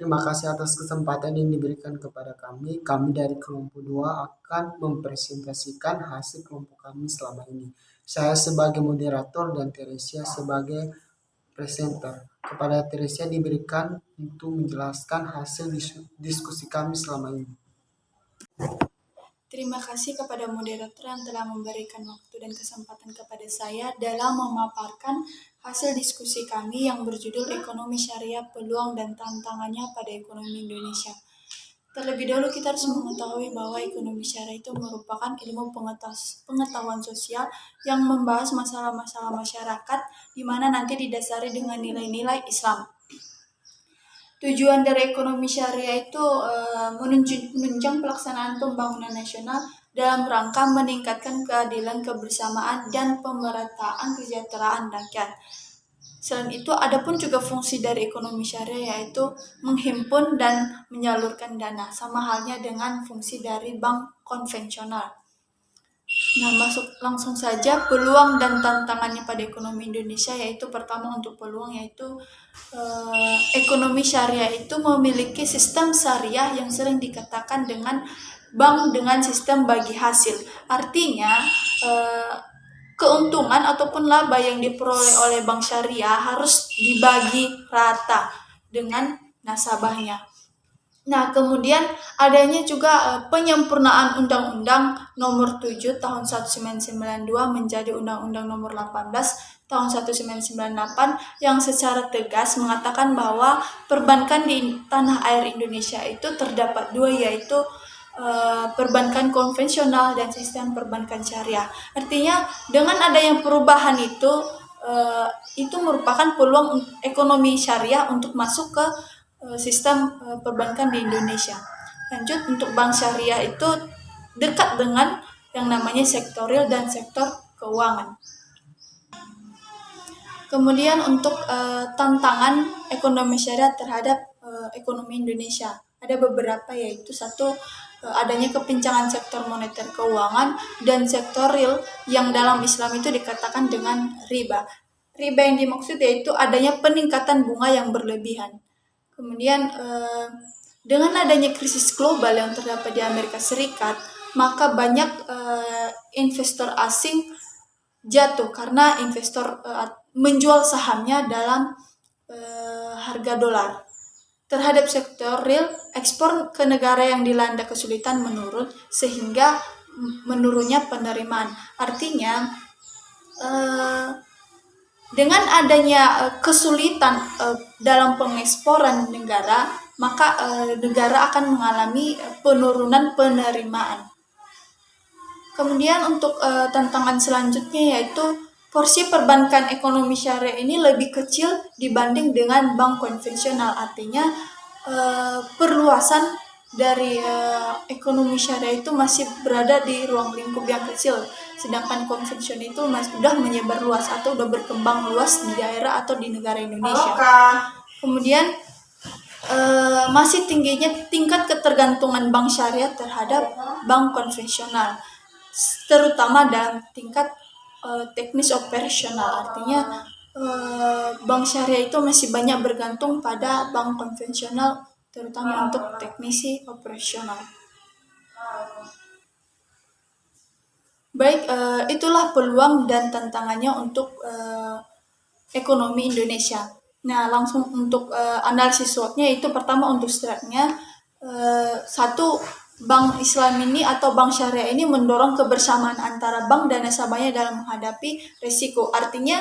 Terima kasih atas kesempatan yang diberikan kepada kami. Kami dari kelompok 2 akan mempresentasikan hasil kelompok kami selama ini. Saya sebagai moderator dan Teresia sebagai presenter. Kepada Teresia diberikan untuk menjelaskan hasil diskusi kami selama ini. Terima kasih kepada moderator yang telah memberikan waktu dan kesempatan kepada saya dalam memaparkan hasil diskusi kami yang berjudul Ekonomi Syariah, Peluang dan Tantangannya pada Ekonomi Indonesia. Terlebih dahulu kita harus mengetahui bahwa ekonomi syariah itu merupakan ilmu pengetahuan sosial yang membahas masalah-masalah masyarakat di mana nanti didasari dengan nilai-nilai Islam. Tujuan dari ekonomi syariah itu menunjang pelaksanaan pembangunan nasional dalam rangka meningkatkan keadilan, kebersamaan, dan pemerataan kesejahteraan rakyat. Selain itu, ada pun juga fungsi dari ekonomi syariah yaitu menghimpun dan menyalurkan dana, sama halnya dengan fungsi dari bank konvensional. Nah, masuk langsung saja peluang dan tantangannya pada ekonomi Indonesia, yaitu pertama untuk peluang yaitu ekonomi syariah itu memiliki sistem syariah yang sering dikatakan dengan bank dengan sistem bagi hasil. Artinya keuntungan ataupun laba yang diperoleh oleh bank syariah harus dibagi rata dengan nasabahnya. Nah, kemudian adanya juga penyempurnaan Undang-Undang Nomor 7 Tahun 1992 menjadi Undang-Undang Nomor 18 Tahun 1998 yang secara tegas mengatakan bahwa perbankan di tanah air Indonesia itu terdapat dua, yaitu perbankan konvensional dan sistem perbankan syariah. Artinya dengan adanya perubahan itu merupakan peluang ekonomi syariah untuk masuk ke sistem perbankan di Indonesia. Lanjut, untuk bank syariah itu dekat dengan yang namanya sektor real dan sektor keuangan. Kemudian untuk tantangan ekonomi syariah terhadap ekonomi Indonesia ada beberapa, yaitu satu, adanya kepincangan sektor moneter keuangan dan sektor real yang dalam Islam itu dikatakan dengan riba. Riba yang dimaksud yaitu adanya peningkatan bunga yang berlebihan. Kemudian dengan adanya krisis global yang terdapat di Amerika Serikat, maka banyak investor asing jatuh karena investor menjual sahamnya dalam harga dolar. Terhadap sektor real, ekspor ke negara yang dilanda kesulitan menurun sehingga menurunnya penerimaan. Artinya dengan adanya kesulitan dalam pengeksporan negara, maka negara akan mengalami penurunan penerimaan. Kemudian untuk tantangan selanjutnya yaitu porsi perbankan ekonomi syariah ini lebih kecil dibanding dengan bank konvensional. Artinya perluasan dari ekonomi syariah itu masih berada di ruang lingkup yang kecil, sedangkan konvensional itu masih sudah menyebar luas atau sudah berkembang luas di daerah atau di negara Indonesia. Kemudian masih tingginya tingkat ketergantungan bank syariah terhadap bank konvensional, terutama dalam tingkat teknis operasional. Artinya bank syariah itu masih banyak bergantung pada bank konvensional, terutama untuk teknisi operasional. Baik, itulah peluang dan tantangannya untuk ekonomi Indonesia. Nah, langsung untuk analisis SWOT-nya itu pertama untuk stratnya, satu, bank Islam ini atau bank syariah ini mendorong kebersamaan antara bank dan nasabahnya dalam menghadapi risiko. Artinya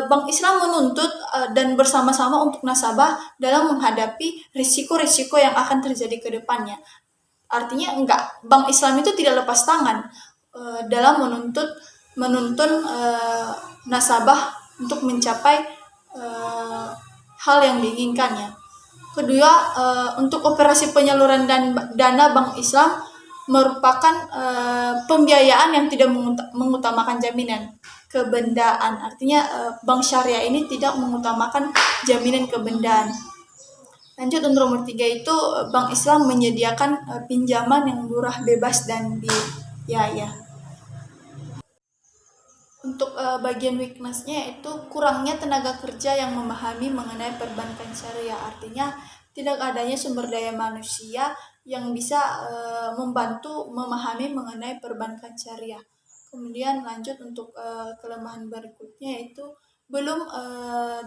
bank Islam menuntut dan bersama-sama untuk nasabah dalam menghadapi risiko-risiko yang akan terjadi ke depannya. Artinya bank Islam itu tidak lepas tangan dalam menuntun nasabah untuk mencapai hal yang diinginkannya. Kedua, untuk operasi penyaluran dana bank Islam merupakan pembiayaan yang tidak mengutamakan jaminan kebendaan. Artinya bank syariah ini tidak mengutamakan jaminan kebendaan. Lanjut, untuk nomor 3 itu bank Islam menyediakan pinjaman yang murah, bebas, dan biaya. Untuk bagian weakness-nya itu kurangnya tenaga kerja yang memahami mengenai perbankan syariah. Artinya tidak adanya sumber daya manusia yang bisa membantu memahami mengenai perbankan syariah. Kemudian lanjut untuk kelemahan berikutnya, yaitu belum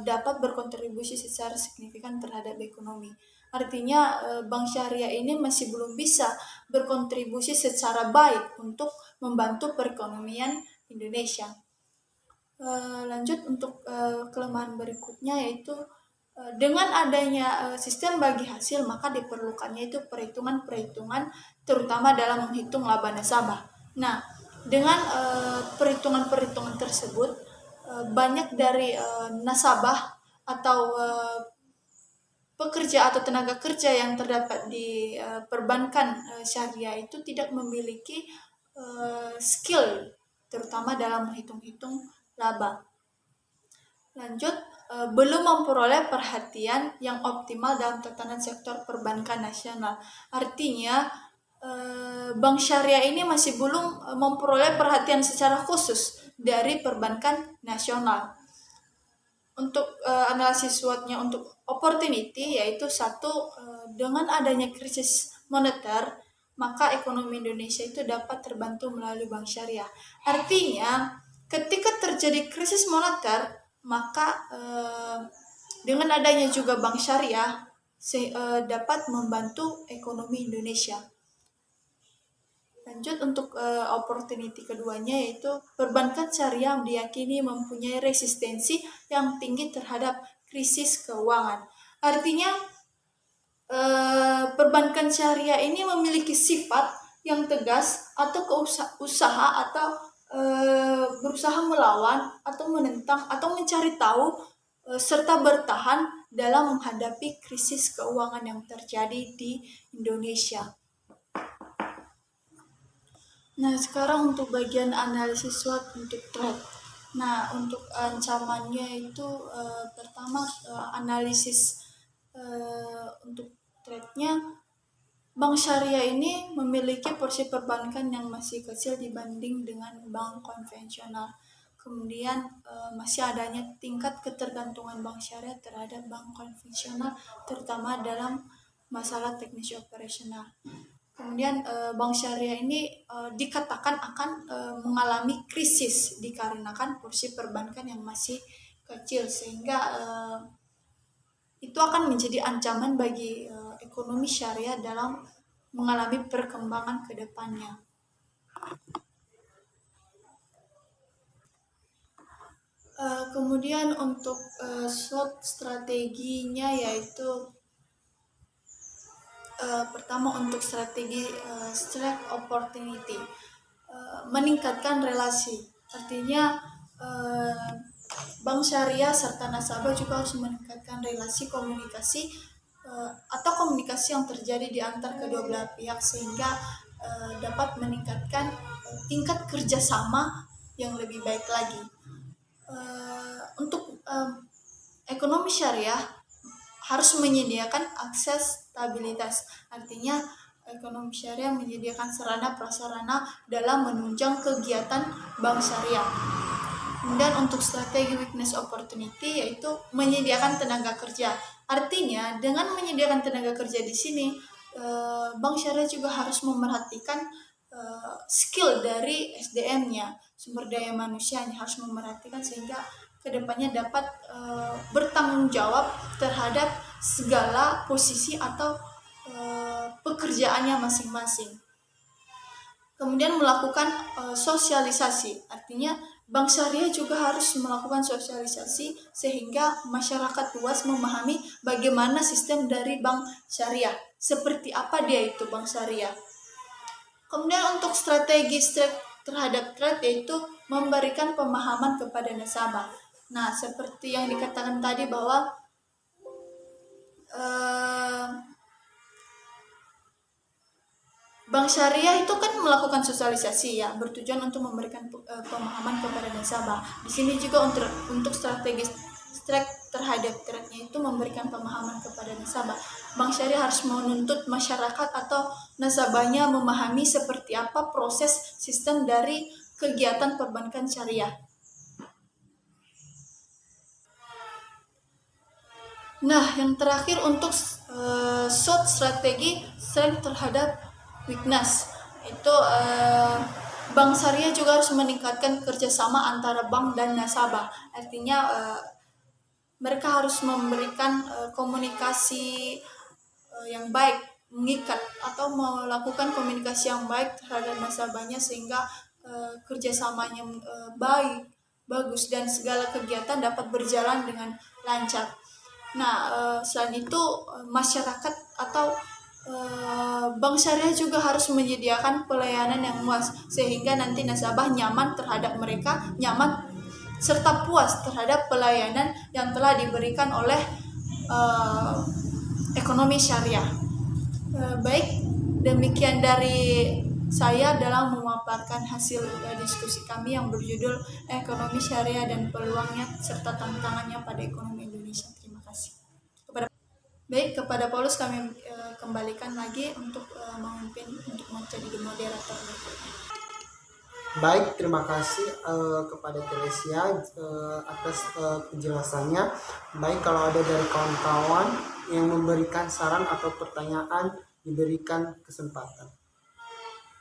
dapat berkontribusi secara signifikan terhadap ekonomi. Artinya bank syariah ini masih belum bisa berkontribusi secara baik untuk membantu perekonomian Indonesia. Lanjut untuk kelemahan berikutnya, yaitu dengan adanya sistem bagi hasil, maka diperlukannya itu perhitungan-perhitungan terutama dalam menghitung laba nasabah. Nah, dengan perhitungan-perhitungan tersebut, banyak dari nasabah atau pekerja atau tenaga kerja yang terdapat di perbankan syariah itu tidak memiliki skill terutama dalam menghitung-hitung laba. Lanjut, belum memperoleh perhatian yang optimal dalam tatanan sektor perbankan nasional. Artinya, bank syariah ini masih belum memperoleh perhatian secara khusus dari perbankan nasional. Untuk analisis SWOT-nya untuk opportunity, yaitu satu, dengan adanya krisis moneter, maka ekonomi Indonesia itu dapat terbantu melalui bank syariah. Artinya, ketika terjadi krisis moneter, maka dengan adanya juga bank syariah dapat membantu ekonomi Indonesia. Lanjut untuk opportunity keduanya, yaitu perbankan syariah diyakini mempunyai resistensi yang tinggi terhadap krisis keuangan. Artinya perbankan syariah ini memiliki sifat yang tegas atau usaha atau berusaha melawan atau menentang atau mencari tahu serta bertahan dalam menghadapi krisis keuangan yang terjadi di Indonesia. Nah, sekarang untuk bagian analisis SWOT untuk trade. Nah, untuk ancamannya itu pertama, analisis untuk trade-nya, bank syariah ini memiliki porsi perbankan yang masih kecil dibanding dengan bank konvensional. Kemudian masih adanya tingkat ketergantungan bank syariah terhadap bank konvensional, terutama dalam masalah teknis operasional. Kemudian bank syariah ini dikatakan akan mengalami krisis dikarenakan porsi perbankan yang masih kecil, sehingga itu akan menjadi ancaman bagi ekonomi syariah dalam mengalami perkembangan ke depannya. Kemudian untuk SWOT strateginya, yaitu pertama untuk strategi strike opportunity, meningkatkan relasi. Artinya bank syariah serta nasabah juga harus meningkatkan relasi komunikasi atau komunikasi yang terjadi di antar kedua belah pihak, sehingga dapat meningkatkan tingkat kerjasama yang lebih baik lagi. Untuk ekonomi syariah harus menyediakan akses stabilitas. Artinya ekonomi syariah menyediakan sarana prasarana dalam menunjang kegiatan bank syariah. Kemudian untuk strategi weakness opportunity, yaitu menyediakan tenaga kerja. Artinya dengan menyediakan tenaga kerja di sini, bank syariah juga harus memerhatikan skill dari SDM-nya, sumber daya manusianya harus memerhatikan, sehingga kedepannya dapat bertanggung jawab terhadap segala posisi atau pekerjaannya masing-masing. Kemudian melakukan sosialisasi, artinya bank syariah juga harus melakukan sosialisasi sehingga masyarakat luas memahami bagaimana sistem dari bank syariah, seperti apa dia itu bank syariah. Kemudian untuk strategi terhadap trade, yaitu memberikan pemahaman kepada nasabah. Nah, seperti yang dikatakan tadi bahwa bank syariah itu kan melakukan sosialisasi ya, bertujuan untuk memberikan pemahaman kepada nasabah. Di sini juga untuk strategi terhadap trade-nya itu memberikan pemahaman kepada nasabah. Bank syariah harus menuntut masyarakat atau nasabahnya memahami seperti apa proses sistem dari kegiatan perbankan syariah. Nah, yang terakhir untuk SWOT, strategi strength terhadap weakness, itu bank syariah juga harus meningkatkan kerjasama antara bank dan nasabah. Artinya mereka harus memberikan komunikasi yang baik, mengikat atau melakukan komunikasi yang baik terhadap nasabahnya sehingga kerjasamanya baik, bagus, dan segala kegiatan dapat berjalan dengan lancar. Nah, selain itu masyarakat atau bank syariah juga harus menyediakan pelayanan yang luas sehingga nanti nasabah nyaman terhadap mereka, nyaman serta puas terhadap pelayanan yang telah diberikan oleh uh, ekonomi syariah. Baik, demikian dari saya dalam memaparkan hasil diskusi kami yang berjudul Ekonomi Syariah dan Peluangnya serta Tantangannya pada Ekonomi Indonesia. Terima kasih. Kepada Paulus kami kembalikan lagi untuk memimpin untuk menjadi moderator berikutnya. Baik, terima kasih kepada Teresia atas penjelasannya. Baik, kalau ada dari kawan-kawan yang memberikan saran atau pertanyaan, diberikan kesempatan.